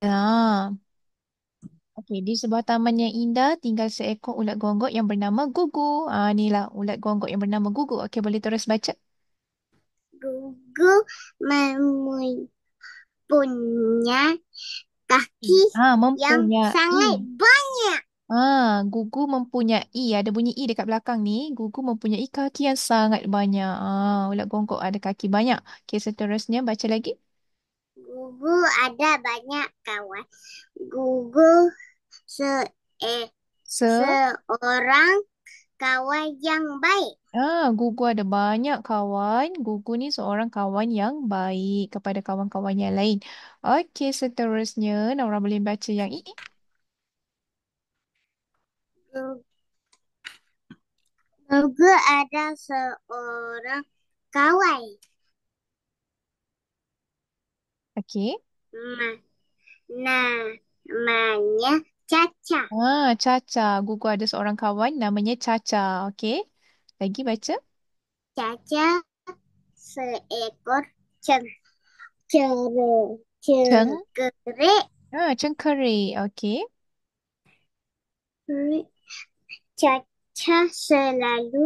Ah, okey, di sebuah taman yang indah tinggal seekor ulat gonggok yang bernama Gugu. Inilah ulat gonggok yang bernama Gugu. Okey, boleh terus baca. Gugu mempunyai kaki yang Mempunyai. sangat banyak. Gugu mempunyai, ada bunyi i dekat belakang ni. Gugu mempunyai kaki yang sangat banyak. Ulat gonggok ada kaki banyak. Okey, seterusnya baca lagi. Gugu ada banyak kawan. Gugu se eh, Se seorang kawan yang baik. Gugu ada banyak kawan. Gugu ni seorang kawan yang baik kepada kawan-kawan yang lain. Okey, seterusnya Naura boleh baca yang ini. Gugu ada seorang kawan. Okey. Ma- Namanya Caca. Caca. Gugu ada seorang kawan namanya Caca. Okey. Lagi baca. Caca seekor ceng Ceng. cengkerik. Cengkerik. Okey. Caca selalu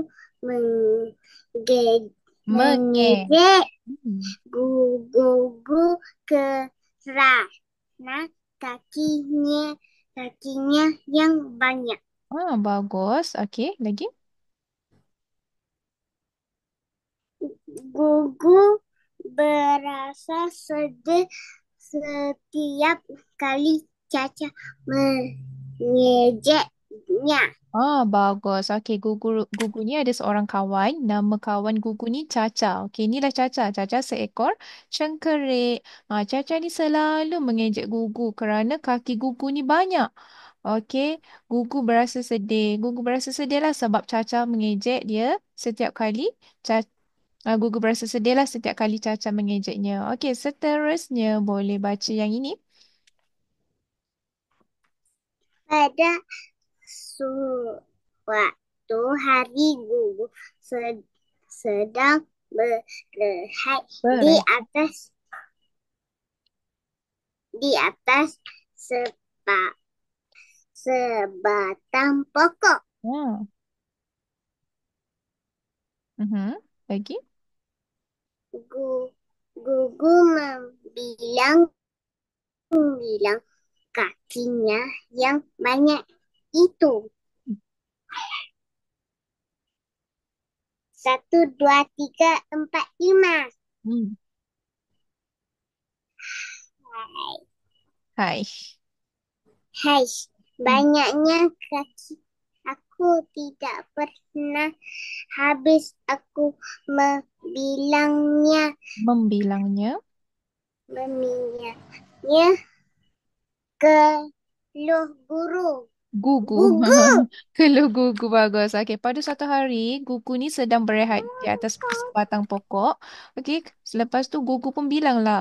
Menge. mengejek Hmm. gugu kerana kakinya yang banyak. Bagus. Okey. Lagi. Gugu berasa sedih setiap kali Caca mengejeknya. Bagus. Okey, Gugu ni ada seorang kawan. Nama kawan Gugu ni Caca. Okey, inilah Caca. Caca seekor cengkerik. Caca ni selalu mengejek Gugu kerana kaki Gugu ni banyak. Okey, Gugu berasa sedih. Gugu berasa sedih lah sebab Caca mengejek dia setiap kali. Gugu berasa sedih lah setiap kali Caca mengejeknya. Okey, seterusnya boleh baca yang ini. Pada suatu hari Gugu sedang berehat Berehat. di atas sepa, sebatang pokok. Hmm. Mhm. Lagi. Gu- Gugu bilang kakinya yang banyak itu. Satu, dua, tiga, empat, lima. Hmm. Hai, Hai. hai, Hmm. banyaknya kaki aku tidak pernah habis aku membilangnya, Membilangnya. memilihnya ke loh guru. Gugu. Gugu. Kalau Gugu bagus. Okey, pada suatu hari Gugu ni sedang berehat di atas sebatang pokok. Okey, selepas tu Gugu pun bilanglah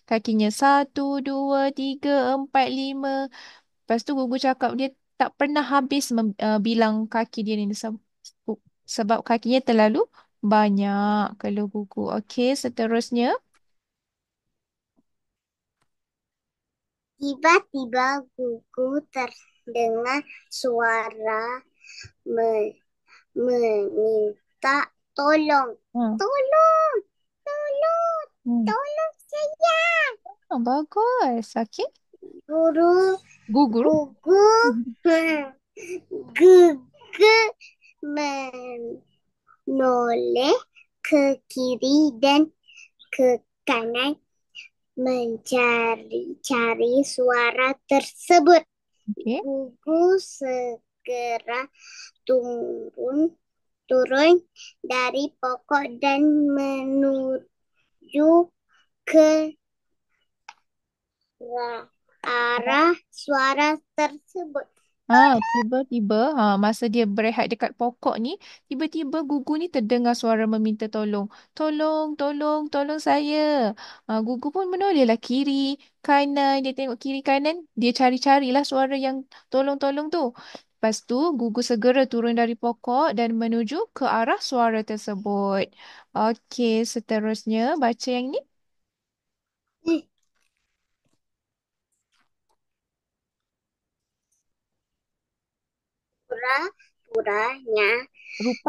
kakinya satu, dua, tiga, empat, lima. Lepas tu Gugu cakap dia tak pernah habis bilang kaki dia ni sebab kakinya terlalu banyak. Kalau Gugu. Okey, seterusnya. Tiba-tiba Gugu terdengar suara me- meminta tolong. Hmm. Tolong, tolong, Hmm. tolong saya. Bagus. Okey. Guru, Gugur. gugu, gugu menoleh ke kiri dan ke kanan mencari-cari suara tersebut. Okey. Gugu segera turun turun dari pokok dan menuju ke arah suara tersebut. Tiba-tiba, masa dia berehat dekat pokok ni, tiba-tiba Gugu ni terdengar suara meminta tolong. Tolong, tolong, tolong saya. Gugu pun menolehlah kiri, kanan. Dia tengok kiri kanan, dia cari-carilah suara yang tolong-tolong tu. Lepas tu, Gugu segera turun dari pokok dan menuju ke arah suara tersebut. Okey, seterusnya baca yang ni. pura-puranya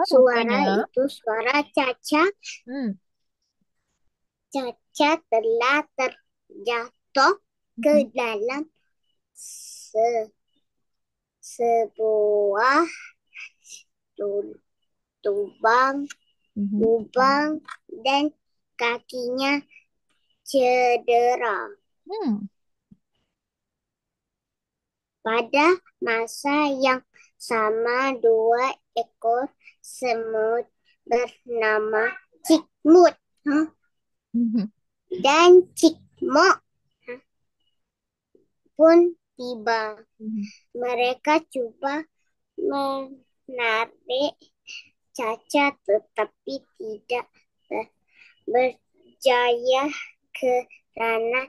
suara Rupa-rupanya. itu suara Caca. Hmm. Caca telah terjatuh ke Mhm. dalam se- sebuah tu- lubang, Mhm. lubang dan kakinya cedera. Hmm. Pada masa yang sama, dua ekor semut bernama Cikmut Mhm. dan Cikmok pun tiba. Mhm. Mereka coba menarik Caca tetapi tidak berjaya kerana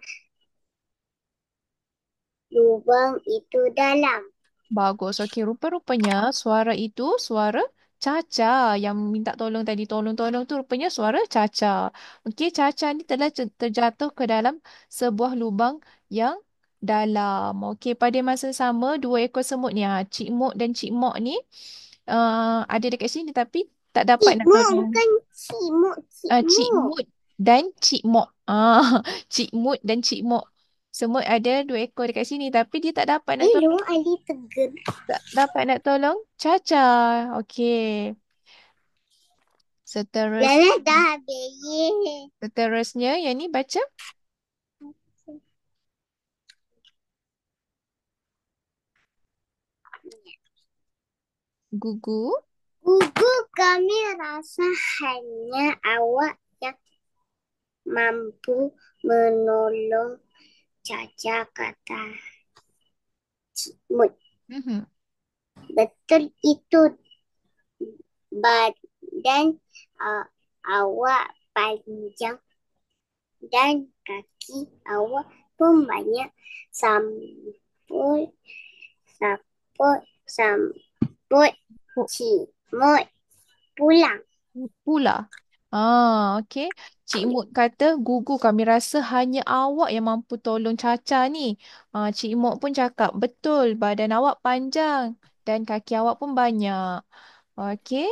lubang itu dalam. Bagus. Okey, rupa-rupanya suara itu suara Caca yang minta tolong tadi. Tolong-tolong tu rupanya suara Caca. Okey, Caca ni telah terjatuh ke dalam sebuah lubang yang dalam. Okey, pada masa sama dua ekor semut ni, Cik Mok dan Cik Mok ni ada dekat sini tapi tak dapat nak Cikmuk tolong. bukan Cimuk, Cik Cikmuk. Mut dan Cik Mok. Cik Mut dan Cik Mok. Semut ada dua ekor dekat sini tapi dia tak dapat nak Hello, tolong. Ali Tegar. Tak dapat nak tolong Caca. Okey. Seterus, Lala dah habis. seterusnya yang ni baca gugu. Gugu kami rasa hanya awak yang mampu menolong Caca, kata Cimut. Mhm. Betul itu, badan awak panjang dan kaki awak pun banyak. Sambut, sambut, sambut Oh, Cimut pulang. pula. Okey. Cik Mut kata, gugu kami rasa hanya awak yang mampu tolong Caca ni. Cik Mut pun cakap, betul, badan awak panjang dan kaki awak pun banyak. Okey.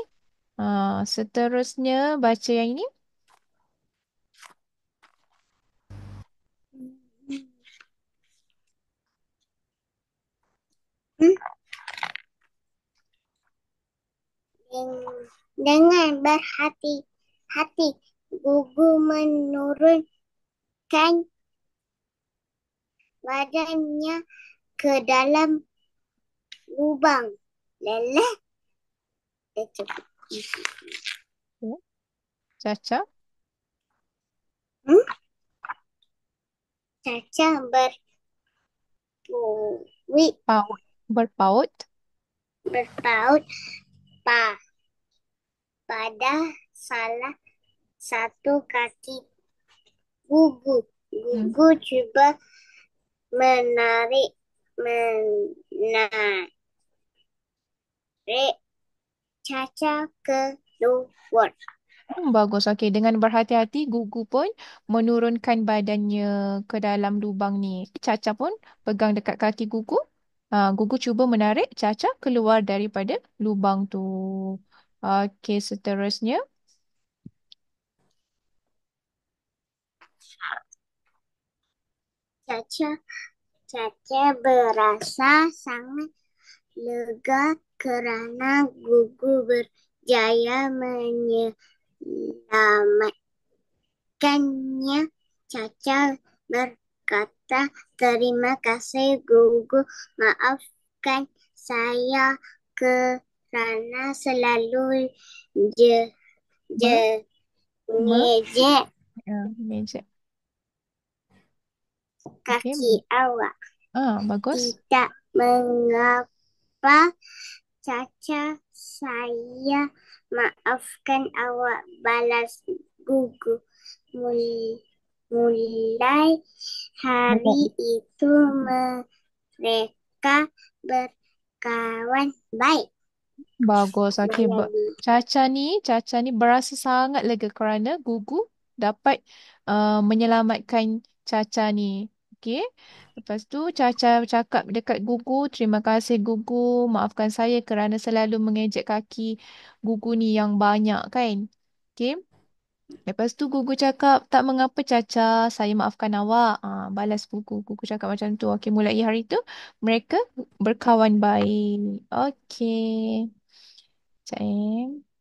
Seterusnya baca yang ini. Hmm? Dengan berhati-hati, Gugu menurunkan badannya ke dalam lubang. Lelah cepat. Ya, Caca. Hmm? Caca berpuit, Paut. Berpaut. berpaut pada salah satu kaki Gugu. Hmm. Gugu cuba menarik Caca keluar. Bagus. Okey, dengan berhati-hati, Gugu pun menurunkan badannya ke dalam lubang ni. Caca pun pegang dekat kaki Gugu. Gugu cuba menarik Caca keluar daripada lubang tu. Okey, seterusnya. Caca Caca berasa sangat lega kerana Gugu berjaya menyelamatkannya. Caca berkata, terima kasih Gugu, maafkan saya kerana selalu je je Me, me, ngejek meja. kaki Okey. awak. Bagus. Tidak mengapa, Caca, saya maafkan awak, balas Gugu. Mulai hari Mulai. itu mereka berkawan baik. Bagus. Okey. Melali. Caca ni berasa sangat lega kerana Gugu dapat menyelamatkan Caca ni. Okey. Lepas tu Caca cakap dekat Gugu, terima kasih Gugu, maafkan saya kerana selalu mengejek kaki Gugu ni yang banyak kan. Okey. Lepas tu Gugu cakap, tak mengapa Caca, saya maafkan awak. Balas Gugu. Gugu cakap macam tu. Okey, mulai hari tu mereka berkawan baik. Okey. Sekejap,